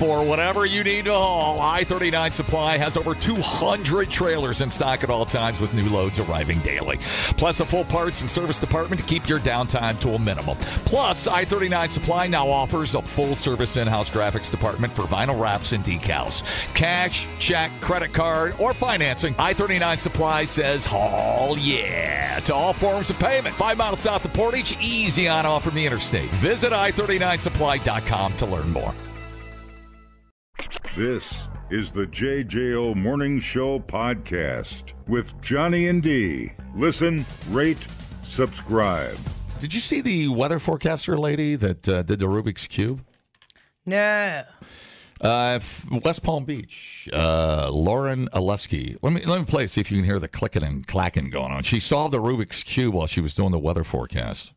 for whatever you need to haul. I-39 Supply has over 200 trailers in stock at all times with new loads arriving daily. Plus a full parts and service department to keep your downtime to a minimum. Plus, I-39 Supply now offers a full-service in-house graphics department for vinyl wraps and decals. Cash, check, credit card, or financing. I-39 Supply says, haul yeah to all forms of payment. 5 miles south of Portage, easy on off from the interstate. Visit i39supply.com to learn more. This is the JJO Morning Show podcast with Johnny and D. Listen, rate, subscribe. Did you see the weather forecaster lady that did the Rubik's Cube? No. West Palm Beach, Lauren Oleski. Let me play it, see if you can hear the clicking and clacking going on. She solved the Rubik's Cube while she was doing the weather forecast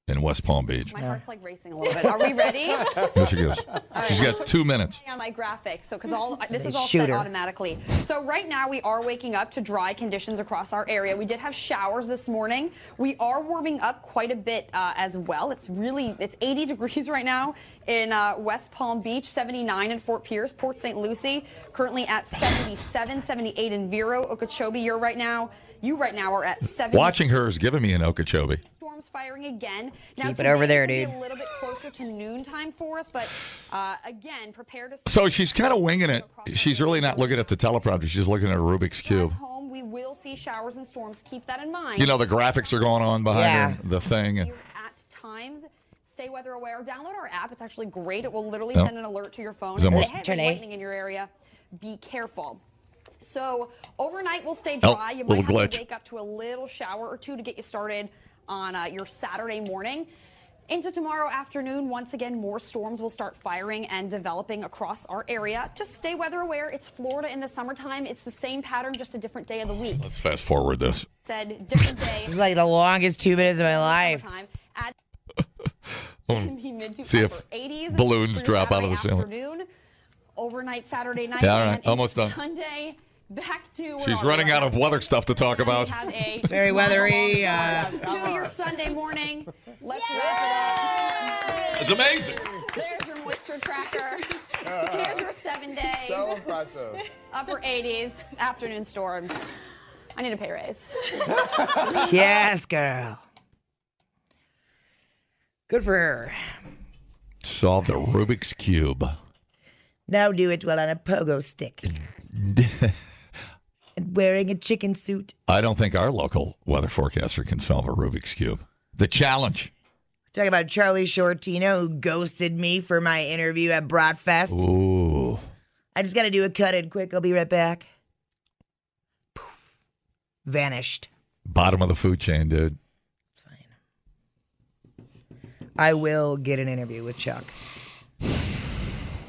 in West Palm Beach. My heart's like racing a little bit. Are we ready? Here she goes. She's got 2 minutes. On my graphics, so because this is all set automatically. So right now we are waking up to dry conditions across our area. We did have showers this morning. We are warming up quite a bit as well. It's 80 degrees right now in West Palm Beach, 79 in Fort Pierce, Port St. Lucie, currently at 77, 78 in Vero, Okeechobee. You right now are at 70. Watching her is giving me an Okeechobee. Storms firing again. Now, keep it over there, dude. A little bit closer to noontime for us, but again, prepare to. So she's kind of winging it. She's really not looking at the teleprompter. She's looking at a Rubik's Cube. Home, we will see showers and storms. Keep that in mind. You know, the graphics are going on behind her, the thing. At times, stay weather aware. Download our app. It's actually great. It will literally send an alert to your phone. Hey, there's lightning in your area. Be careful. So overnight we'll stay dry. You might have to wake up to a little shower or two to get you started on your Saturday morning. Into tomorrow afternoon, once again, more storms will start firing and developing across our area. Just stay weather aware. It's Florida in the summertime. It's the same pattern, just a different day of the week. Let's fast forward this. Said different day. It's like the longest 2 minutes of my life. See if 80s balloons drop out of the ceiling. Overnight Saturday night. Yeah, all right, almost done. Sunday. Back to she's running out of weather stuff to talk about. Very weathery. To your Sunday morning. Let's wrap it up. It's amazing. There's your moisture tracker. Here's your 7-day. So impressive. Upper 80s. Afternoon storms. I need a pay raise. Yes, girl. Good for her. Solve the Rubik's Cube. Now do it while on a pogo stick. And wearing a chicken suit. I don't think our local weather forecaster can solve a Rubik's Cube. The challenge. Talk about Charlie Shortino, who ghosted me for my interview at Bratfest. Ooh. I just got to do a cut in quick. I'll be right back. Poof. Vanished. Bottom of the food chain, dude. It's fine. I will get an interview with Chuck.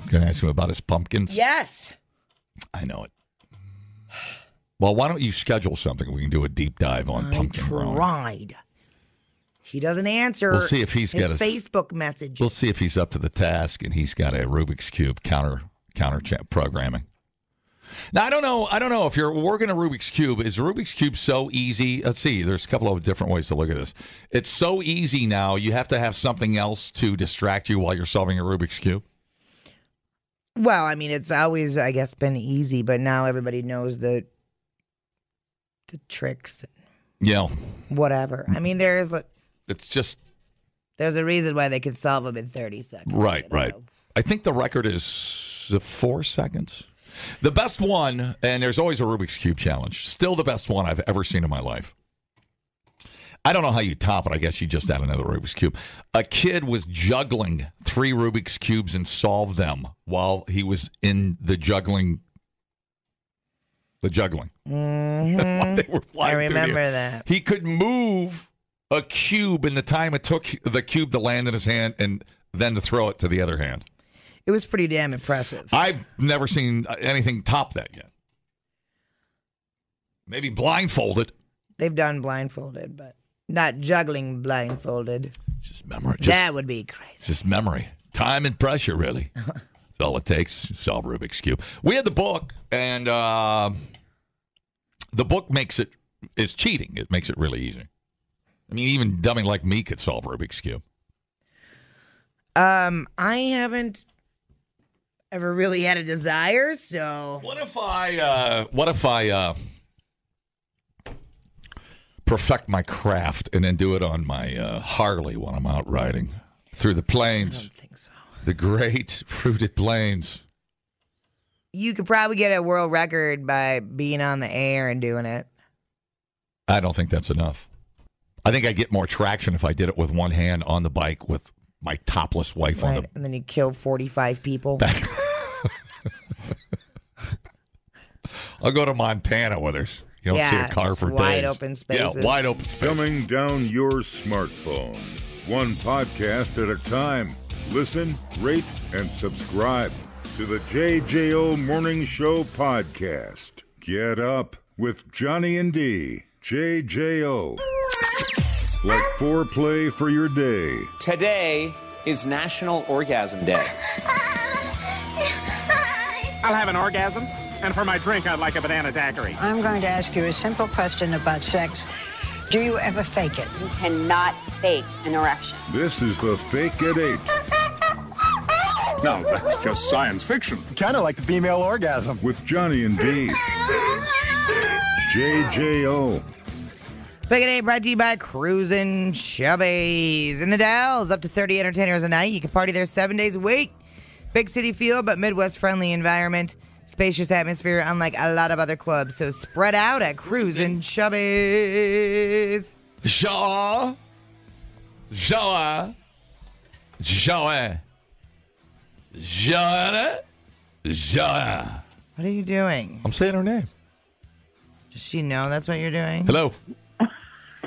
Can I ask him about his pumpkins? Yes. I know it. Well, why don't you schedule something? We can do a deep dive on pumpkin growing. Tried. He doesn't answer. We'll see if he's got his Facebook message. We'll see if he's up to the task and he's got a Rubik's Cube counter programming. Now, I don't know if you're working a Rubik's Cube. Is Rubik's Cube so easy? Let's see. There's a couple of different ways to look at this. It's so easy now. You have to have something else to distract you while you're solving a Rubik's Cube. Well, I mean, it's always, I guess, been easy, but now everybody knows the tricks. Yeah. Whatever. I mean, there's a reason why they could solve them in 30 seconds. Right. I think the record is 4 seconds. The best one, and there's always a Rubik's Cube challenge, still the best one I've ever seen in my life. I don't know how you top it. I guess you just add another Rubik's Cube. A kid was juggling 3 Rubik's Cubes and solved them while he was in the juggling. Mm-hmm. They were flying I remember that. He could move a cube in the time it took the cube to land in his hand and then to throw it to the other hand. It was pretty damn impressive. I've never seen anything top that yet. Maybe blindfolded. They've done blindfolded, but not juggling blindfolded. It's just memory. That would be crazy. It's just memory. Time and pressure, really. That's all it takes to solve Rubik's Cube. We had the book, and the book is cheating. It makes it really easy. I mean, even dummy like me could solve Rubik's Cube. I haven't ever really had a desire, so... What if I perfect my craft and then do it on my Harley when I'm out riding through the plains? I don't think so. The great fruited plains. You could probably get a world record by being on the air and doing it. I don't think that's enough. I think I'd get more traction if I did it with one hand on the bike with my topless wife on it. And then you kill 45 people. I'll go to Montana with us. You don't see a car for days. Wide open spaces. Yeah, wide open space. Coming down your smartphone. One podcast at a time. Listen, rate, and subscribe to the JJO Morning Show podcast. Get up with Johnny and D. JJO. Like foreplay for your day. Today is National Orgasm Day. I'll have an orgasm, and for my drink, I'd like a banana daiquiri. I'm going to ask you a simple question about sex. Do you ever fake it? You cannot fake an erection. This is the Fake at 8. No, that's just science fiction. Kind of like the female orgasm. With Johnny and D. JJO. Fake at 8 brought to you by Cruisin' Chubbies. In the Dells, up to 30 entertainers a night. You can party there 7 days a week. Big city feel, but Midwest-friendly environment. Spacious atmosphere, unlike a lot of other clubs. So spread out at Cruisin' Chubbies. Joa. What are you doing? I'm saying her name. Does she know that's what you're doing? Hello.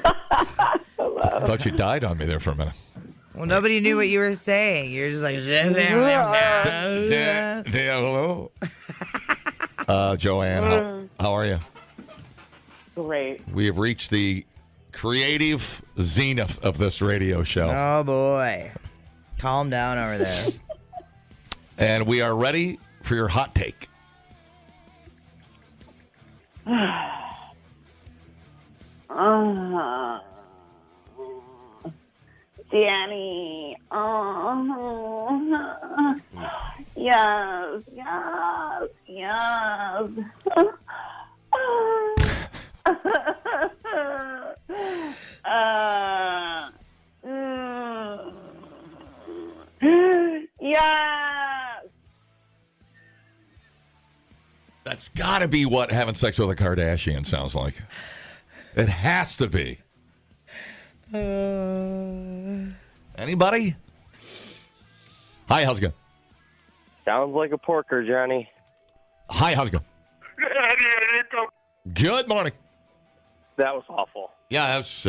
I thought you died on me there for a minute. Well, nobody knew what you were saying. You're just like... Hello. Joanne, how are you? Great. We have reached the creative zenith of this radio show. Oh, boy. Calm down over there. And we are ready for your hot take. Danny. Yes. Yes. That's got to be what having sex with a Kardashian sounds like. It has to be. Anybody? Hi, how's it going? Sounds like a porker, Johnny. Hi, how's it going? Good morning. That was awful. Yeah, it's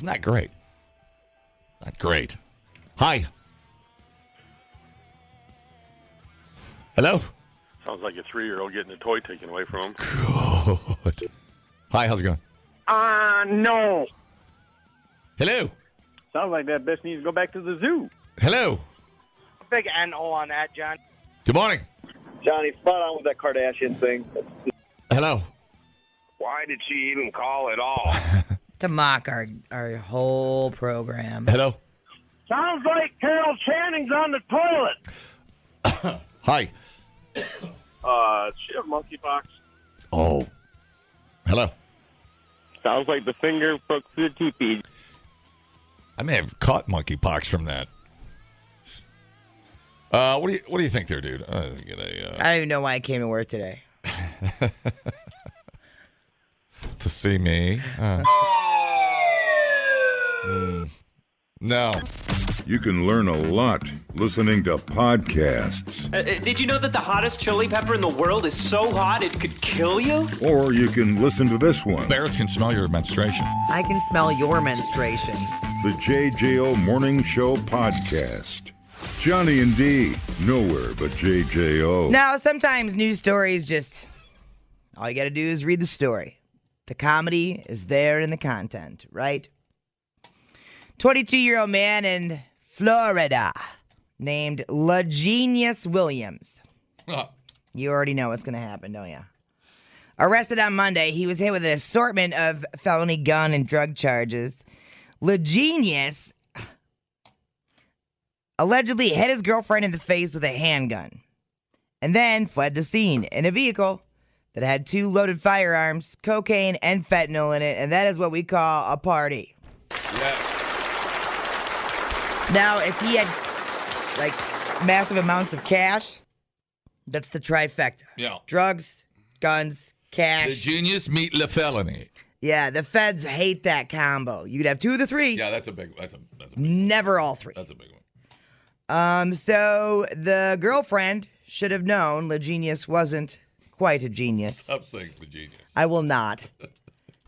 not great. Not great. Hi. Hello? Sounds like a 3-year-old getting a toy taken away from him. Good. Hi, how's it going? No. Hello? Sounds like that bitch needs to go back to the zoo. Hello? Big N-O on that, John. Good morning. Johnny, spot on with that Kardashian thing. Hello? Why did she even call at all? To mock our whole program. Hello? Sounds like Carol Channing's on the toilet. Hi. Does she have monkeypox? Oh. Hello? Sounds like the finger poked through the teepee. I may have caught monkeypox from that. What do you think there, dude? I don't even know why I came to work today. To see me? No. You can learn a lot listening to podcasts. Did you know that the hottest chili pepper in the world is so hot it could kill you? Or you can listen to this one. Bears can smell your menstruation. I can smell your menstruation. The JJO Morning Show podcast. Johnny and D, nowhere but JJO. Now, sometimes news stories just... all you got to do is read the story. The comedy is there in the content, right? 22-year-old man in Florida named LaGenius Williams. You already know what's going to happen, don't you? Arrested on Monday, he was hit with an assortment of felony gun and drug charges. LaGenius allegedly hit his girlfriend in the face with a handgun. and then fled the scene in a vehicle that had 2 loaded firearms, cocaine, and fentanyl in it, and that is what we call a party. Yeah. Now, if he had, like, massive amounts of cash, that's the trifecta. Yeah. Drugs, guns, cash. The genius meet the felony. Yeah, the feds hate that combo. You could have 2 of the 3. Yeah, that's a big one. Never all 3. That's a big one. So the girlfriend should have known the genius wasn't quite a genius. Stop saying the genius. I will not.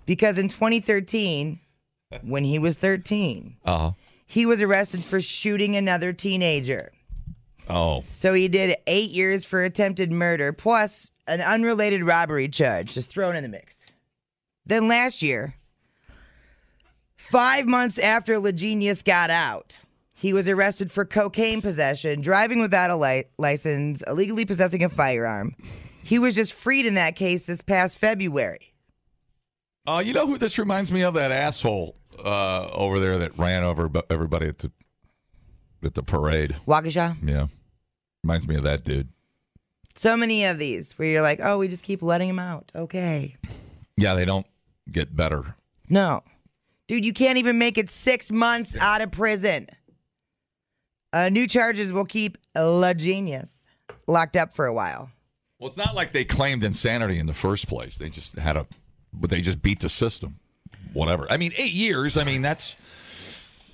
Because in 2013, when he was 13, he was arrested for shooting another teenager. Oh. So he did 8 years for attempted murder, plus an unrelated robbery charge, just thrown in the mix. Then last year, 5 months after LaGenius got out, he was arrested for cocaine possession, driving without a license, illegally possessing a firearm. He was just freed in that case this past February. You know who this reminds me of? That asshole over there that ran over everybody at the parade. Waukesha? Yeah. Reminds me of that dude. So many of these where you're like, oh, we just keep letting him out. Okay. Yeah, they don't get better. No. Dude, you can't even make it 6 months out of prison. New charges will keep LaGenius locked up for a while. Well, it's not like they claimed insanity in the first place. They just they just beat the system. Whatever. I mean, 8 years, I mean, that's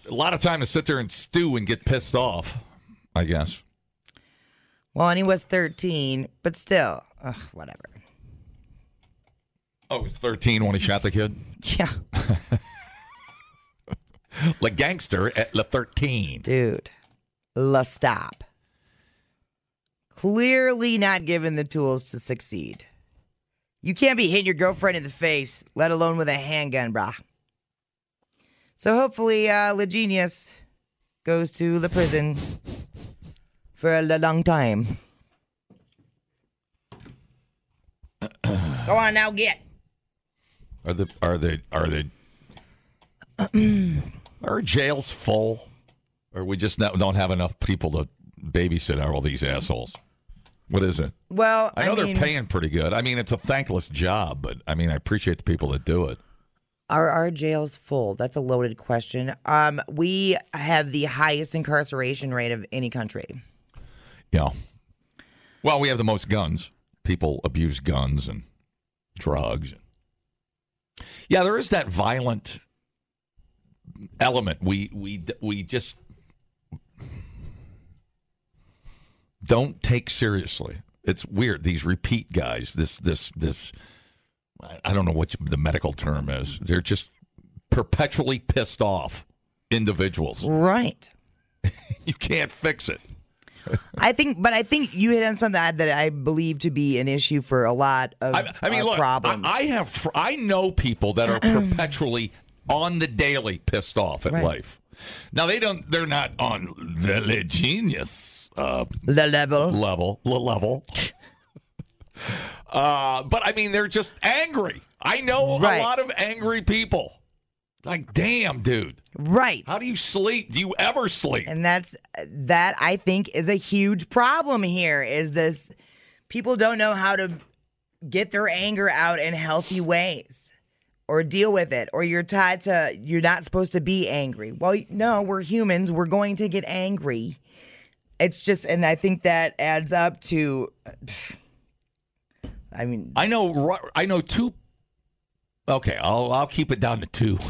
a lot of time to sit there and stew and get pissed off, I guess. Well, and he was 13, but still, whatever. Oh, he was 13 when he shot the kid? Yeah. Le gangster at Le 13. Dude, stop. Clearly not given the tools to succeed. You can't be hitting your girlfriend in the face, let alone with a handgun, brah. So hopefully, LaGenius goes to the prison for a long time. Go on now, get. Are jails full? Or we just don't have enough people to babysit all these assholes? What is it? Well, I know they're paying pretty good. I mean, it's a thankless job, but I mean, I appreciate the people that do it. Are our jails full? That's a loaded question. We have the highest incarceration rate of any country. Yeah. Well, we have the most guns. People abuse guns and drugs. Yeah, there is that violent element. We just don't take seriously. It's weird. These repeat guys, this I don't know what the medical term is. They're just perpetually pissed off individuals. Right. You can't fix it. I think you hit on something that I believe to be an issue for a lot of look, problems. I know people that are perpetually on the daily pissed off at life. Now they're not on the genius level. But I mean, they're just angry. I know a lot of angry people. Like, damn, dude. Right. How do you sleep? Do you ever sleep? And that I think is a huge problem here, is this people don't know how to get their anger out in healthy ways or deal with it, or you're tied to, you're not supposed to be angry. Well, no, we're humans. We're going to get angry. It's just, and I think that adds up to, I mean. I know two. Okay, I'll keep it down to two.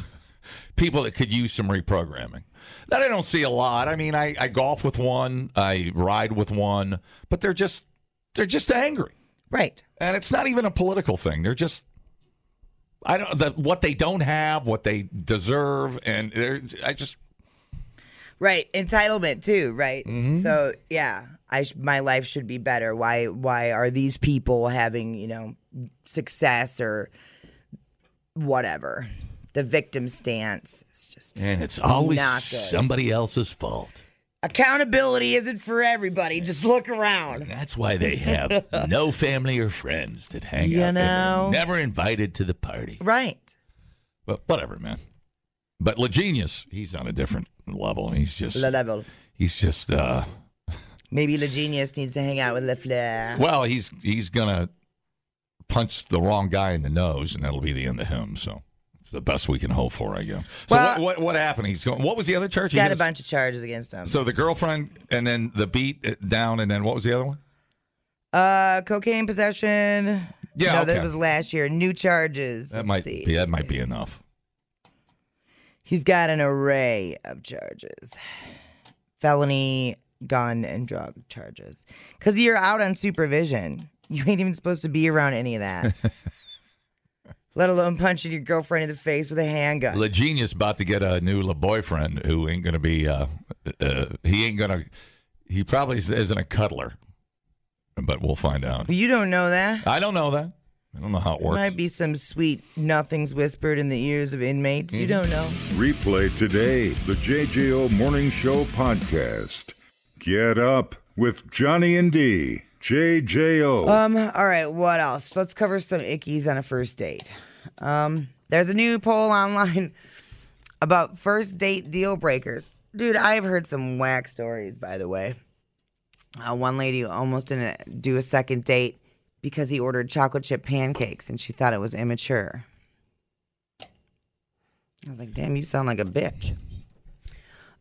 People that could use some reprogramming. That I don't see a lot. I mean, I golf with one, I ride with one, but they're just angry. Right. And it's not even a political thing. They're just, what they don't have, what they deserve, and right, entitlement too, right? Mm-hmm. So yeah, my life should be better. Why are these people having success or whatever? The victim stance is just, and it's always not good. Somebody else's fault. Accountability isn't for everybody. Just look around. That's why they have no family or friends that hang out. They're never invited to the party. Right. But whatever, man. But LaGenius, he's on a different level. He's just level. He's just Maybe Le Genius needs to hang out with Le Fleur. Well, he's gonna punch the wrong guy in the nose, and that'll be the end of him. So it's the best we can hope for, I guess. So Well- what happened? What was the other charge? He's got a bunch of charges against him. So the girlfriend, and then the beat down, and then what was the other one? Cocaine possession. Yeah, no, okay. that was last year. New charges. That might be enough. He's got an array of charges. Felony, gun, and drug charges. Because you're out on supervision. You ain't even supposed to be around any of that. Let alone punching your girlfriend in the face with a handgun. Le Genius about to get a new boyfriend who ain't going to be, he probably isn't a cuddler. But we'll find out. You don't know that. I don't know that. I don't know how it works. Might be some sweet nothings whispered in the ears of inmates. You don't know. Replay today the JJO Morning Show podcast. Get up with Johnny and D. JJO. All right, what else? Let's cover some ickies on a first date. There's a new poll online about first date deal breakers. Dude, I've heard some whack stories, by the way. One lady almost didn't do a second date because he ordered chocolate chip pancakes and she thought it was immature. I was like, damn, you sound like a bitch.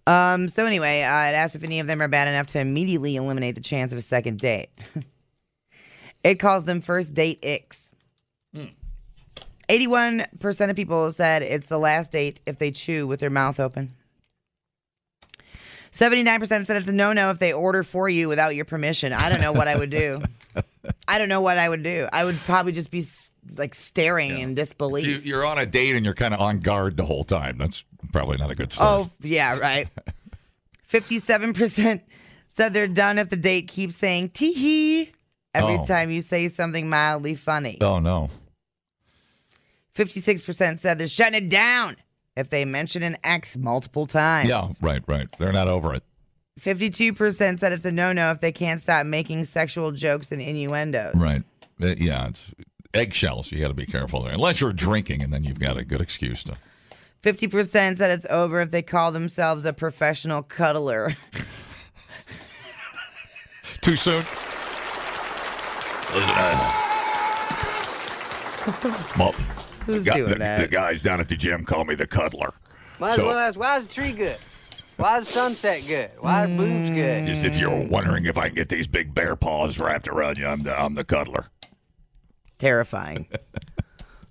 So anyway, it asked if any of them are bad enough to immediately eliminate the chance of a second date. It calls them first date icks. 81% of people said it's the last date if they chew with their mouth open. 79% said it's a no-no if they order for you without your permission. I don't know what I would do. I would probably just be like staring in disbelief. You're on a date and you're kind of on guard the whole time. That's probably not a good start. Oh, yeah, right. 57% said they're done if the date keeps saying tee-hee every time you say something mildly funny. Oh, no. 56% said they're shutting it down if they mention an ex multiple times. Yeah, right. They're not over it. 52% said it's a no-no if they can't stop making sexual jokes and innuendos. Right. Yeah, it's eggshells. You got to be careful there. Unless you're drinking, and then you've got a good excuse to. 50% said it's over if they call themselves a professional cuddler. Too soon? Well, Who's doing that? The guys down at the gym call me the cuddler. Might as well ask, why is the tree good? Why is sunset good? Why is boobs good? Just if you're wondering if I can get these big bear paws wrapped around you, I'm the cuddler. Terrifying.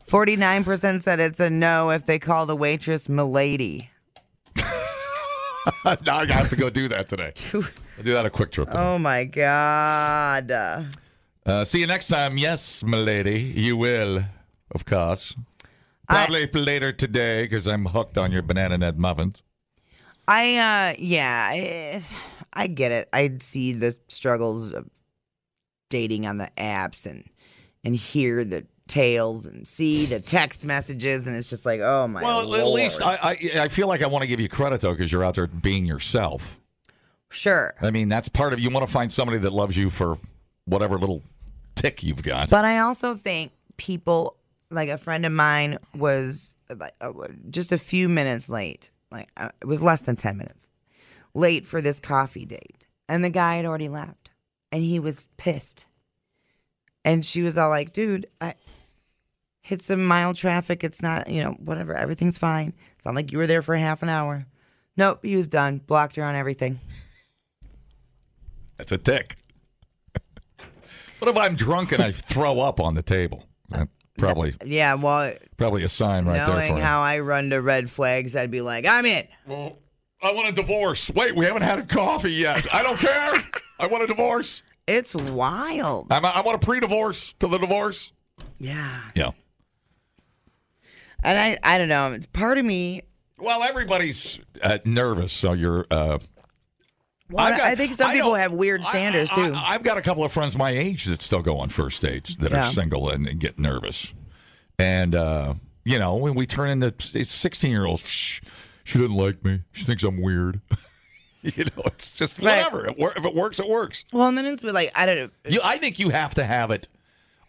49% said it's a no if they call the waitress milady. Now I have to go do that today. I'll do that a quick trip today. Oh, my God. See you next time. Yes, milady, you will, of course. Probably later today because I'm hooked on your banana nut muffins. I get it. I see the struggles of dating on the apps and hear the tales and see the text messages, and it's just like, oh my Lord. Well, at least I feel like I want to give you credit, though, because you're out there being yourself. Sure. I mean, that's part of, you want to find somebody that loves you for whatever little tick you've got. But I also think people, like a friend of mine was like, just a few minutes late. Like, it was less than 10 minutes late for this coffee date. And the guy had already left. And he was pissed. And she was all like, dude, I hit some mild traffic. It's not, whatever. Everything's fine. It's not like you were there for half an hour. Nope, he was done. Blocked her on everything. That's a tick. What if I'm drunk and I throw up on the table? Probably. Yeah, well. Probably a sign right there for knowing you. how I run to red flags, I'd be like, I'm in. Well, I want a divorce. Wait, we haven't had a coffee yet. I don't care. I want a divorce. It's wild. I want a pre-divorce to the divorce. Yeah. Yeah. And I don't know. It's part of me. Well, everybody's nervous, so you're. I think some people have weird standards, too. I've got a couple of friends my age that still go on first dates that are single and get nervous. And, when we turn into 16-year-olds, she doesn't like me. She thinks I'm weird. It's just whatever. If it works, it works. Well, and then it's like, I don't know. I think you have to have it.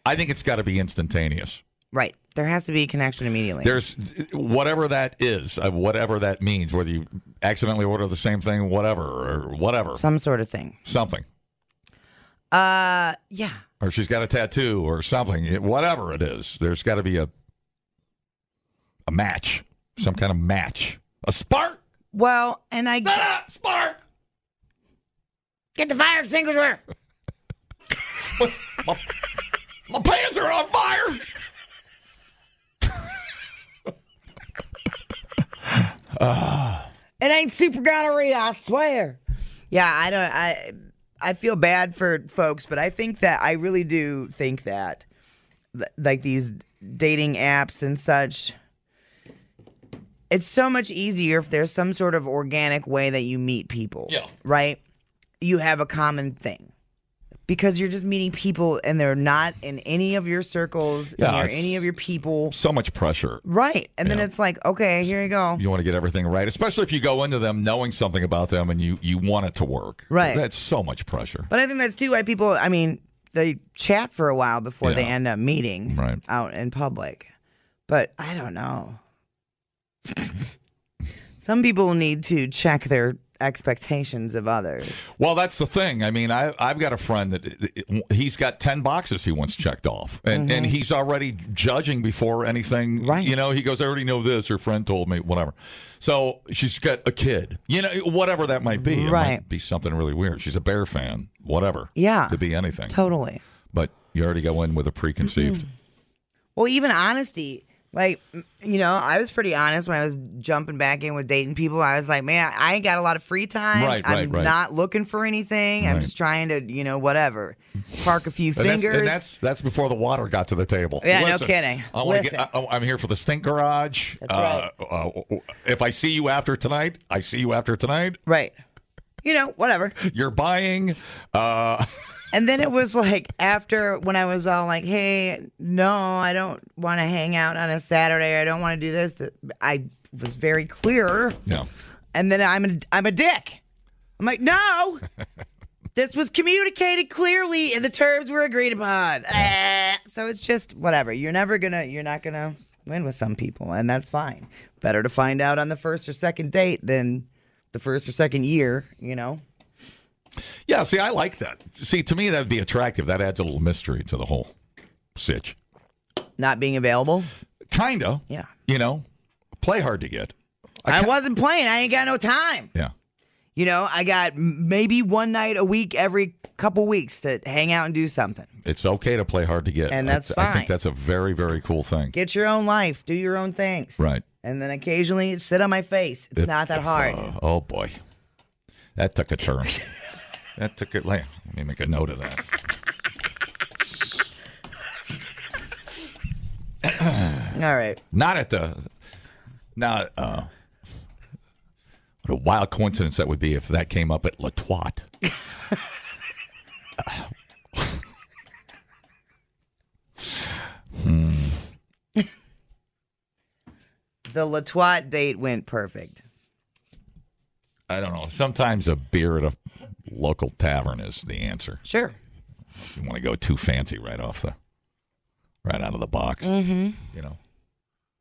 I think it's got to be instantaneous. Right. There has to be a connection immediately. There's whatever that is, whatever that means, whether you accidentally order the same thing, whatever. Some sort of thing. Something. Yeah. Or she's got a tattoo or something. Whatever it is, there's got to be a match, some kind of match, a spark. Well, and spark. Get the fire extinguisher. My pants are on fire. It ain't super gonorrhea, I swear. Yeah, I feel bad for folks, but I really do think that like these dating apps and such, it's so much easier if there's some sort of organic way that you meet people. Yeah. Right? You have a common thing. Because you're just meeting people and they're not in any of your circles, or any of your people. So much pressure. Right. And then it's like, okay, here you go. You want to get everything right, especially if you go into them knowing something about them and you want it to work. Right. That's so much pressure. But I think that's too why people, they chat for a while before they end up meeting out in public. But I don't know. Some people need to check their expectations of others. Well, that's the thing. I mean, I've got a friend that he's got 10 boxes he wants checked off, and he's already judging before anything. Right. You know, he goes, I already know this. Her friend told me, whatever. So she's got a kid. You know, whatever that might be. It might be something really weird. She's a Bear fan. Whatever. Yeah. Could be anything. Totally. But you already go in with a preconceived. Well, even honesty. Like, I was pretty honest when I was jumping back in with dating people. I was like, man, I ain't got a lot of free time. I'm not looking for anything. I'm just trying to, whatever, park a few fingers. And that's before the water got to the table. Yeah, no kidding. I'm here for the stink garage. That's right. If I see you after tonight, I see you after tonight. Right. Whatever. You're buying. And then it was like after when I was all like, hey, no, I don't want to hang out on a Saturday. I don't want to do this. I was very clear. Yeah. And then I'm a dick. I'm like, no, this was communicated clearly and the terms were agreed upon. So it's just whatever. You're not going to win with some people, and that's fine. Better to find out on the first or second date than the first or second year, Yeah, see, I like that. See, to me, that would be attractive. That adds a little mystery to the whole sitch. Not being available? Kind of. Yeah. Play hard to get. I wasn't playing. I ain't got no time. Yeah. I got maybe one night a week every couple weeks to hang out and do something. It's okay to play hard to get. And that's fine. I think that's a very, very cool thing. Get your own life. Do your own things. Right. And then occasionally sit on my face. It's not that hard. Oh, boy. That took a turn. Let me make a note of that. All right. Not at the. Now, what a wild coincidence that would be if that came up at La Twat. The La Twat date went perfect. I don't know. Sometimes a beer at a local tavern is the answer. Sure. If you want to go too fancy right out of the box. Mm-hmm. I don't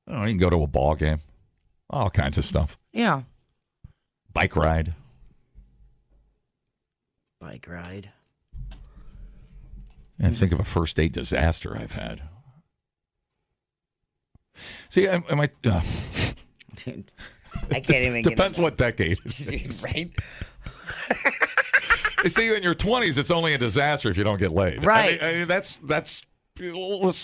know, you can go to a ball game. All kinds of stuff. Yeah. Bike ride. And think of a first date disaster I've had. See, am I... Dude, I can't even Depends what decade. Right? See, in your 20s, it's only a disaster if you don't get laid. Right. I mean, that's. Let's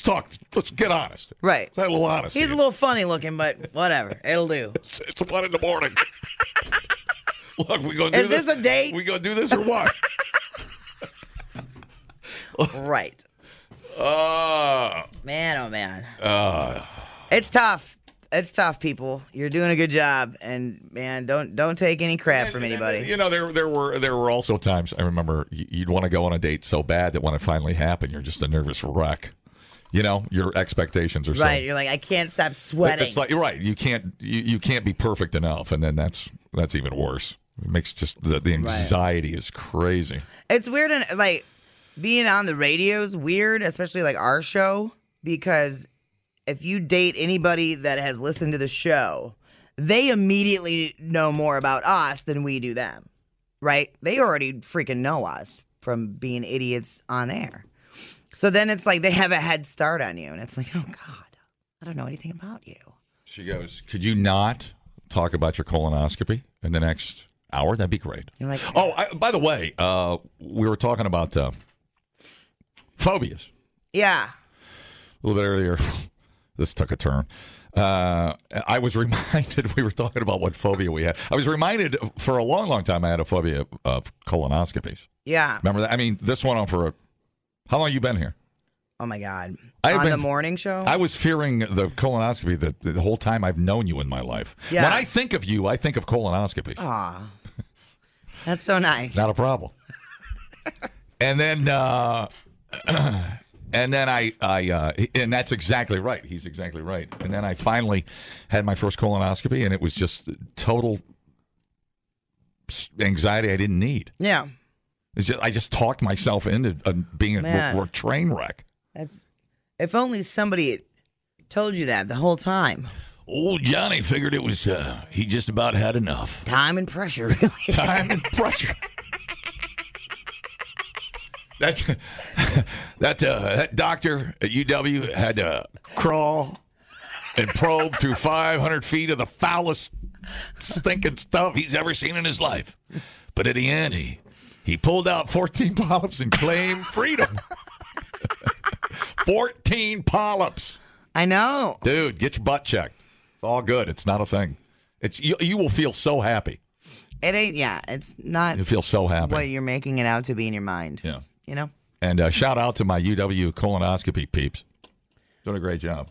talk. Let's get honest. Right. Let's have a little honesty. He's a little funny looking, but whatever. It'll do. It's 1 in the morning. Look, we gonna do Is this a date? We gonna do this or what? Right. Man, oh man. It's tough. It's tough, people. You're doing a good job, and man, don't take any crap from anybody. There were also times I remember you'd want to go on a date so bad that when it finally happened, you're just a nervous wreck. Your expectations are right. You're like, I can't stop sweating. It's like right. You can't be perfect enough, and then that's even worse. It makes just the anxiety is crazy. It's weird, and like being on the radio is weird, especially like our show, because if you date anybody that has listened to the show, they immediately know more about us than we do them, right? They already freaking know us from being idiots on air. So then it's like they have a head start on you. And it's like, oh, God, I don't know anything about you. She goes, could you not talk about your colonoscopy in the next hour? That'd be great. You're like, by the way, we were talking about phobias. Yeah. A little bit earlier. This took a turn. I was reminded, we were talking about what phobia we had. I was reminded for a long, long time I had a phobia of colonoscopies. Yeah. Remember that? I mean, this went on for how long you been here? Oh, my God. On the morning show? I was fearing the colonoscopy the whole time I've known you in my life. Yeah. When I think of you, I think of colonoscopies. Aw. That's so nice. Not a problem. And then and that's exactly right. He's exactly right. And then I finally had my first colonoscopy, and it was just total anxiety I didn't need. Yeah. I just talked myself into being a train wreck. If only somebody told you that the whole time. Old Johnny figured it was, he just about had enough. Time and pressure, really. Time and pressure. That doctor at UW had to crawl and probe through 500 feet of the foulest, stinking stuff he's ever seen in his life. But at the end, he pulled out 14 polyps and claimed freedom. 14 polyps. I know. Dude, get your butt checked. It's all good. It's not a thing. You will feel so happy. It ain't, it's not. You feel so happy. What you're making it out to be in your mind. Yeah. You know? And shout out to my UW colonoscopy peeps. Doing a great job.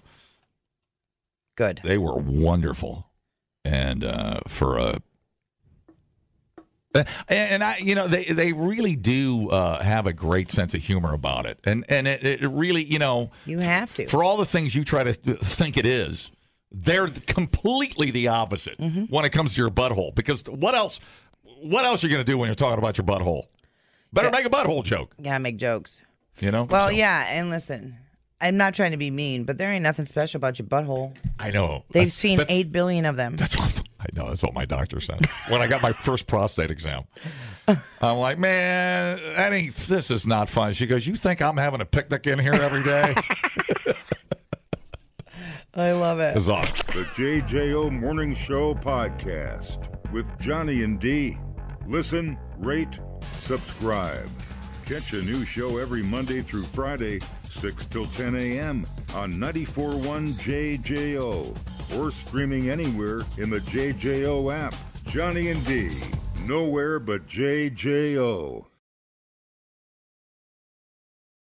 Good. They were wonderful. And they really do have a great sense of humor about it. And it really, you have to. For all the things you try to think it is, they're completely the opposite when it comes to your butthole. Because what else are you going to do when you're talking about your butthole? Better make a butthole joke. Yeah, make jokes. Well, yeah, and listen, I'm not trying to be mean, but there ain't nothing special about your butthole. I know. They've seen 8 billion of them. That's what I know. That's what my doctor said when I got my first prostate exam. I'm like, man, this is not fun. She goes, you think I'm having a picnic in here every day? I love it. It's awesome. The JJO Morning Show podcast with Johnny and D. Listen, rate, subscribe. Catch a new show every Monday through Friday, 6 till 10 a.m. on 94.1 JJO or streaming anywhere in the JJO app. Johnny and D, nowhere but JJO.